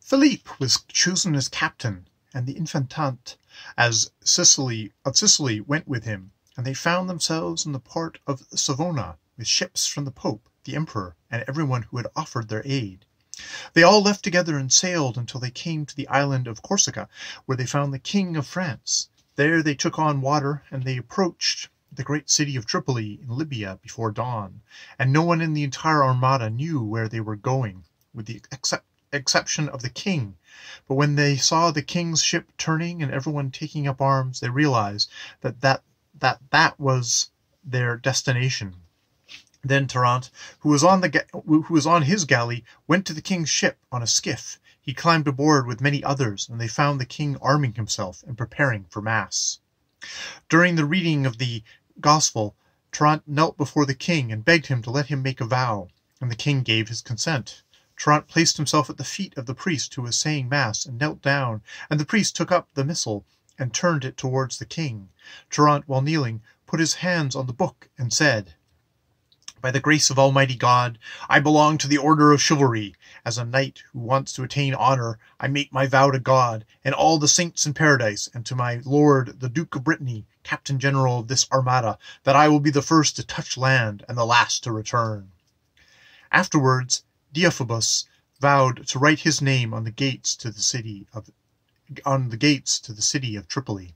Philippe was chosen as captain, and the Infante of Sicily went with him, and they found themselves in the port of Savona, with ships from the Pope, the Emperor, and everyone who had offered their aid. They all left together and sailed until they came to the island of Corsica, where they found the King of France. There they took on water, and they approached the great city of Tripoli in Libya before dawn, and no one in the entire armada knew where they were going, with the exception of the king. But when they saw the king's ship turning and everyone taking up arms, they realized that was their destination. Then Trnt, who was on his galley, went to the king's ship on a skiff. He climbed aboard with many others, and they found the king arming himself and preparing for mass. During the reading of the gospel, Trnt knelt before the king and begged him to let him make a vow, and the king gave his consent. Trnt placed himself at the feet of the priest who was saying mass and knelt down, and the priest took up the missal and turned it towards the king. Trnt, while kneeling, put his hands on the book and said, "By the grace of Almighty God, I belong to the order of chivalry. As a knight who wants to attain honor, I make my vow to God and all the saints in paradise, and to my lord the Duke of Brittany, Captain General of this armada, that I will be the first to touch land and the last to return." Afterwards, Deiphobus vowed to write his name on the gates to the city of Tripoli.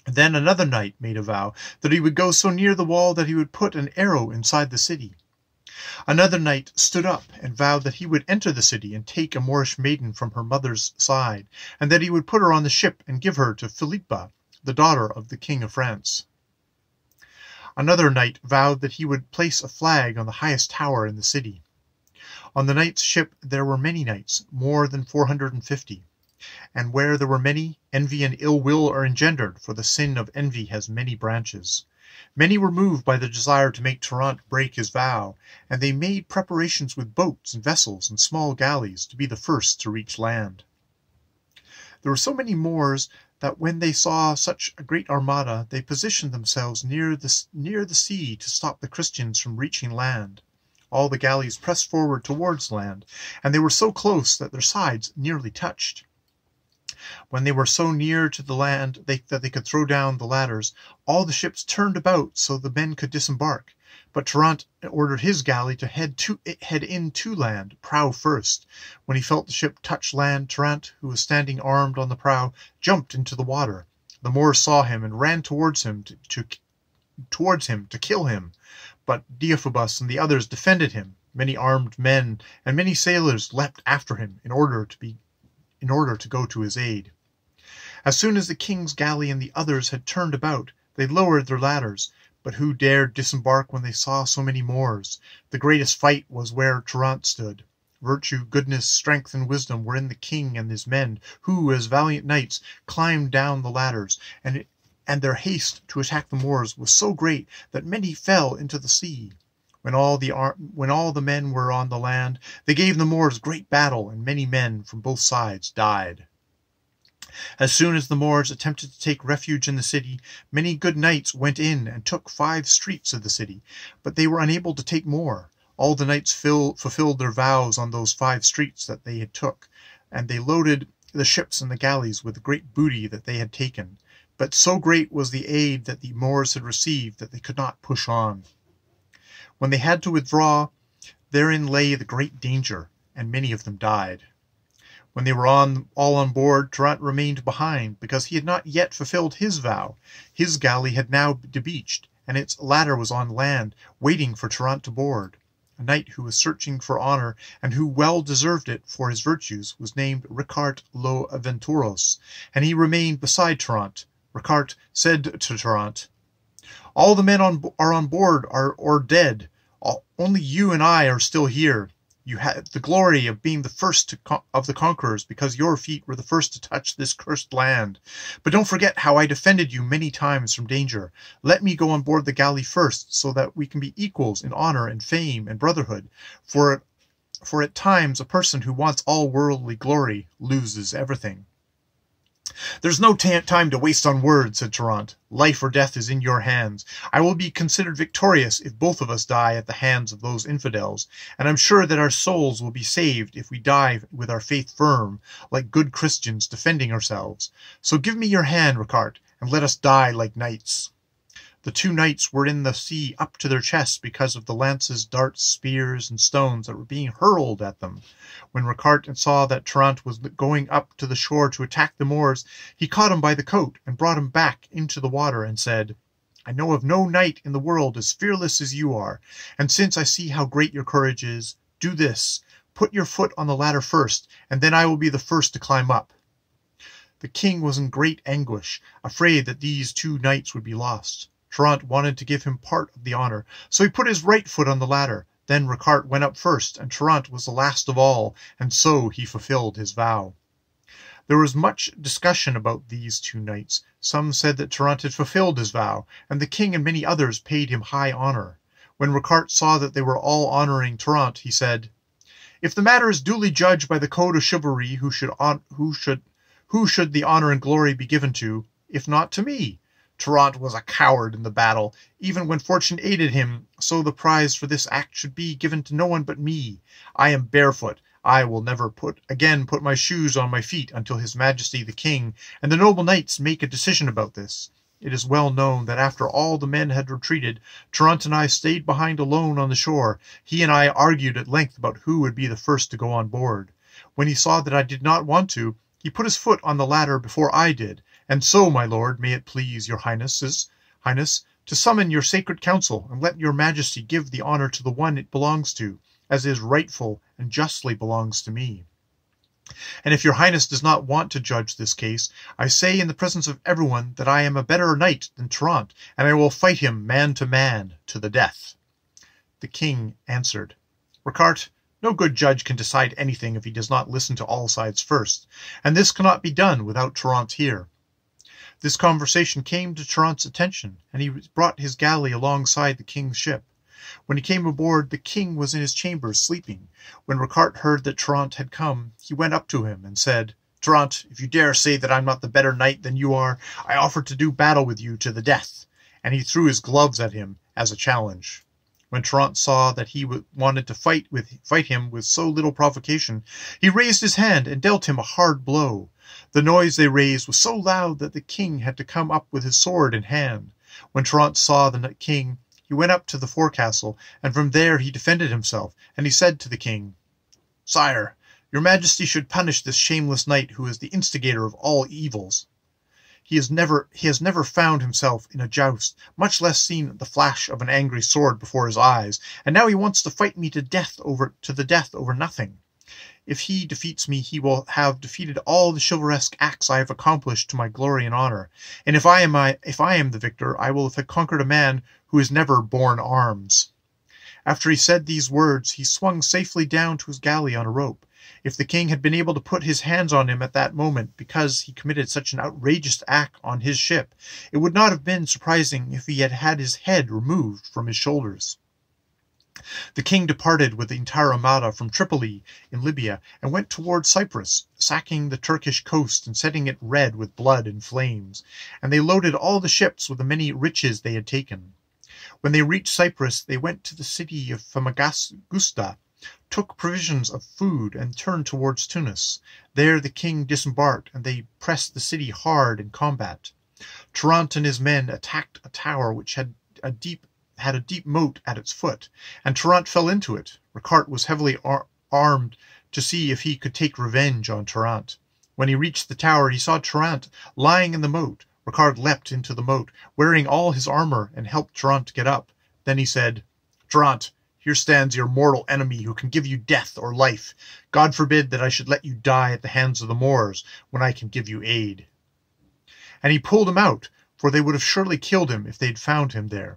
Then another knight made a vow that he would go so near the wall that he would put an arrow inside the city. Another knight stood up and vowed that he would enter the city and take a Moorish maiden from her mother's side, and that he would put her on the ship and give her to Philippa, the daughter of the King of France. Another knight vowed that he would place a flag on the highest tower in the city. On the knight's ship there were many knights, more than 450. And where there were many, envy and ill will are engendered, for the sin of envy has many branches. Many were moved by the desire to make Trnt break his vow, and they made preparations with boats and vessels and small galleys to be the first to reach land. There were so many Moors that when they saw such a great armada, they positioned themselves near the sea to stop the Christians from reaching land. All the galleys pressed forward towards land, and they were so close that their sides nearly touched. When they were so near to the land that they could throw down the ladders, all the ships turned about so the men could disembark. But Trnt ordered his galley to head in to land, prow first. When he felt the ship touch land, Trnt, who was standing armed on the prow, jumped into the water. The Moors saw him and ran towards him to kill him. But Deiphobus and the others defended him. Many armed men and many sailors leapt after him in order to go to his aid. As soon as the king's galley and the others had turned about, they lowered their ladders. But who dared disembark when they saw so many Moors? The greatest fight was where Trnt stood. Virtue, goodness, strength, and wisdom were in the king and his men, who, as valiant knights, climbed down the ladders, and their haste to attack the Moors was so great that many fell into the sea. When all the men were on the land, they gave the Moors great battle, and many men from both sides died. As soon as the Moors attempted to take refuge in the city, many good knights went in and took 5 streets of the city, but they were unable to take more. All the knights fulfilled their vows on those 5 streets that they had took, and they loaded the ships and the galleys with the great booty that they had taken. But so great was the aid that the Moors had received that they could not push on. When they had to withdraw, therein lay the great danger, and many of them died. When they were all on board, Trnt remained behind, because he had not yet fulfilled his vow. His galley had now beached, and its ladder was on land, waiting for Trnt to board. A knight who was searching for honor, and who well deserved it for his virtues, was named Ricart lo Aventuros, and he remained beside Trnt. Ricart said to Trnt, "All the men are on board or dead. Only you and I are still here. You had the glory of being the first of the conquerors, because your feet were the first to touch this cursed land. But don't forget how I defended you many times from danger. Let me go on board the galley first, so that we can be equals in honor and fame and brotherhood. For at times a person who wants all worldly glory loses everything." "There's no time to waste on words," said Trnt. "Life or death is in your hands. I will be considered victorious if both of us die at the hands of those infidels, and I'm sure that our souls will be saved if we die with our faith firm, like good Christians defending ourselves. So give me your hand, Ricard, and let us die like knights." The two knights were in the sea up to their chests because of the lances, darts, spears, and stones that were being hurled at them. When Ricard saw that Trnt was going up to the shore to attack the Moors, he caught him by the coat and brought him back into the water and said, "I know of no knight in the world as fearless as you are, and since I see how great your courage is, do this, put your foot on the ladder first, and then I will be the first to climb up." The king was in great anguish, afraid that these two knights would be lost. Trnt wanted to give him part of the honor, so he put his right foot on the ladder. Then Ricard went up first, and Trnt was the last of all, and so he fulfilled his vow. There was much discussion about these two knights. Some said that Trnt had fulfilled his vow, and the king and many others paid him high honor. When Ricard saw that they were all honoring Trnt, he said, "If the matter is duly judged by the code of chivalry, who should the honor and glory be given to, if not to me? Trnt was a coward in the battle, even when fortune aided him, so the prize for this act should be given to no one but me. I am barefoot. I will never again put my shoes on my feet until His Majesty the King and the noble knights make a decision about this." It is well known that after all the men had retreated, Trnt and I stayed behind alone on the shore. He and I argued at length about who would be the first to go on board. When he saw that I did not want to, he put his foot on the ladder before I did. "And so, my lord, may it please your highness, to summon your sacred council, and let your majesty give the honor to the one it belongs to, as is rightful and justly belongs to me. And if your highness does not want to judge this case, I say in the presence of everyone that I am a better knight than Trnt, and I will fight him man, to the death." The king answered, "Ricard, no good judge can decide anything if he does not listen to all sides first, and this cannot be done without Trnt here." This conversation came to Trnt's attention, and he brought his galley alongside the king's ship. When he came aboard, the king was in his chamber sleeping. When Ricard heard that Trnt had come, he went up to him and said, "Trnt, if you dare say that I'm not the better knight than you are, I offer to do battle with you to the death." And he threw his gloves at him as a challenge. When Trnt saw that he wanted to fight him with so little provocation, he raised his hand and dealt him a hard blow. The noise they raised was so loud that the king had to come up with his sword in hand. When Trnt saw the king, he went up to the forecastle, and from there he defended himself, and he said to the king, "Sire, your majesty should punish this shameless knight who is the instigator of all evils. He has never found himself in a joust, much less seen the flash of an angry sword before his eyes, and now he wants to fight me to the death over nothing. If he defeats me, he will have defeated all the chivalresque acts I have accomplished to my glory and honor, and if I am the victor, I will have conquered a man who has never borne arms." After he said these words, he swung safely down to his galley on a rope. If the king had been able to put his hands on him at that moment because he committed such an outrageous act on his ship, it would not have been surprising if he had had his head removed from his shoulders. The king departed with the entire armada from Tripoli in Libya and went towards Cyprus, sacking the Turkish coast and setting it red with blood and flames, and they loaded all the ships with the many riches they had taken. When they reached Cyprus, they went to the city of Famagusta, took provisions of food, and turned towards Tunis. There the king disembarked, and they pressed the city hard in combat. Trnt and his men attacked a tower which had a deep moat at its foot, and Trnt fell into it. Ricard was heavily armed to see if he could take revenge on Trnt. When he reached the tower, he saw Trnt lying in the moat. Ricard leapt into the moat, wearing all his armor, and helped Trnt get up. Then he said, "Trnt, here stands your mortal enemy who can give you death or life. God forbid that I should let you die at the hands of the Moors when I can give you aid." And he pulled him out, for they would have surely killed him if they had found him there.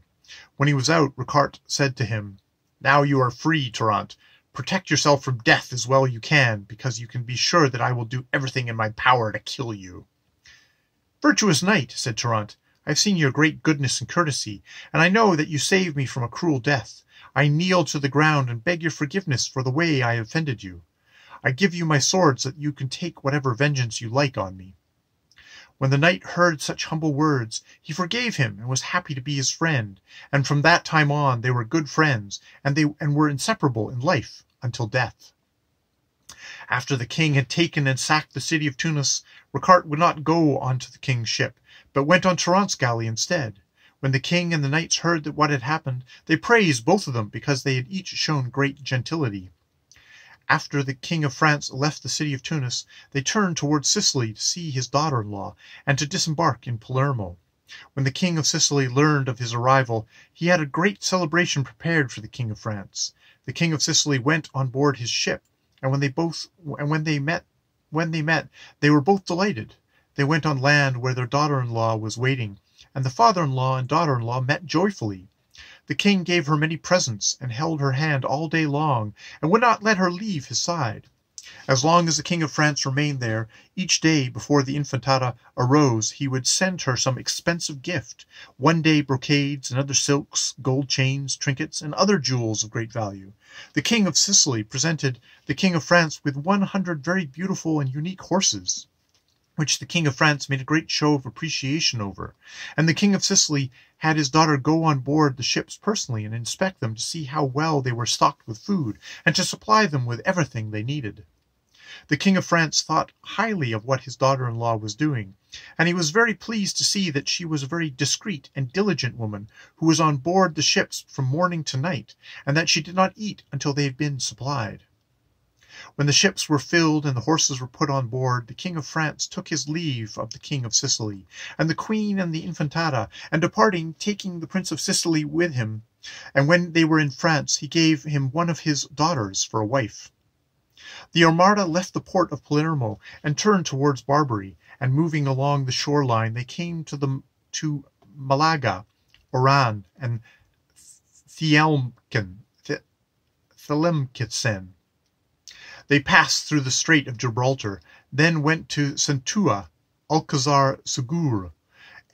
When he was out, Ricard said to him, "Now you are free, Trnt. Protect yourself from death as well you can, because you can be sure that I will do everything in my power to kill you." "Virtuous knight," said Trnt, "I have seen your great goodness and courtesy, and I know that you saved me from a cruel death. I kneel to the ground and beg your forgiveness for the way I offended you. I give you my sword so that you can take whatever vengeance you like on me." When the knight heard such humble words, he forgave him and was happy to be his friend, and from that time on they were good friends, and were inseparable in life until death. After the king had taken and sacked the city of Tunis, Ricart would not go on to the king's ship, but went on Trnt's galley instead. When the king and the knights heard that what had happened, they praised both of them because they had each shown great gentility. After the king of France left the city of Tunis, they turned towards Sicily to see his daughter-in-law and to disembark in Palermo. When the king of Sicily learned of his arrival, he had a great celebration prepared for the king of France. The king of Sicily went on board his ship, and when they met, they were both delighted. They went on land where their daughter-in-law was waiting, and the father-in-law and daughter-in-law met joyfully. The king gave her many presents and held her hand all day long, and would not let her leave his side. As long as the king of France remained there, each day before the Infantata arose he would send her some expensive gift, one day brocades, another silks, gold chains, trinkets, and other jewels of great value. The king of Sicily presented the king of France with 100 very beautiful and unique horses, which the king of France made a great show of appreciation over, and the king of Sicily had his daughter go on board the ships personally and inspect them to see how well they were stocked with food, and to supply them with everything they needed. The king of France thought highly of what his daughter-in-law was doing, and he was very pleased to see that she was a very discreet and diligent woman who was on board the ships from morning to night, and that she did not eat until they had been supplied. When the ships were filled and the horses were put on board, the king of France took his leave of the king of Sicily, and the queen and the Infantata, and departing, taking the prince of Sicily with him, and when they were in France, he gave him one of his daughters for a wife. The Armada left the port of Palermo and turned towards Barbary, and moving along the shoreline, they came to Malaga, Oran, and Tlemcen. They passed through the Strait of Gibraltar, then went to Ceuta, Alcazar Segura,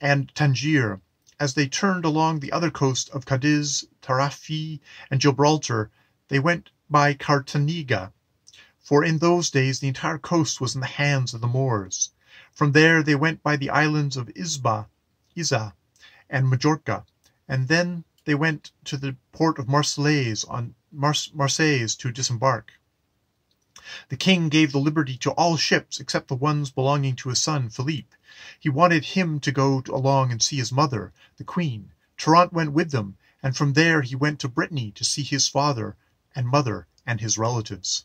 and Tangier. As they turned along the other coast of Cadiz, Tarifa, and Gibraltar, they went by Cartagena, for in those days the entire coast was in the hands of the Moors. From there they went by the islands of Iza, and Majorca, and then they went to the port of Marseilles to disembark. The king gave the liberty to all ships except the ones belonging to his son Philippe. He wanted him to go along and see his mother, the queen. Trnt went with them, and from there he went to Brittany to see his father and mother and his relatives.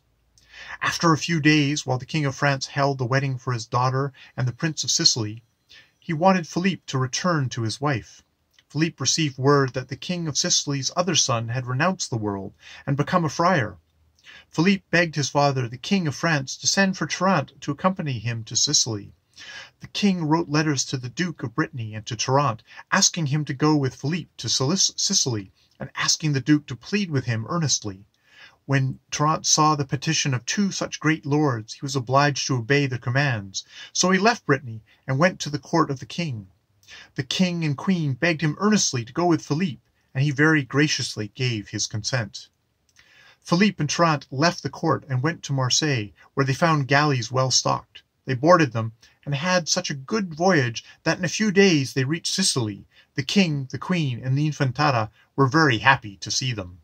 After a few days, while the king of France held the wedding for his daughter and the prince of Sicily, he wanted Philippe to return to his wife. Philippe received word that the king of Sicily's other son had renounced the world and become a friar. Philippe begged his father, the king of France, to send for Trnt to accompany him to Sicily. The king wrote letters to the Duke of Brittany and to Trnt, asking him to go with Philippe to Sicily, and asking the Duke to plead with him earnestly. When Trnt saw the petition of two such great lords, he was obliged to obey their commands. So he left Brittany and went to the court of the king. The king and queen begged him earnestly to go with Philippe, and he very graciously gave his consent. Philippe and Trnt left the court and went to Marseilles, where they found galleys well stocked. They boarded them, and had such a good voyage that in a few days they reached Sicily. The king, the queen, and the Infantata were very happy to see them.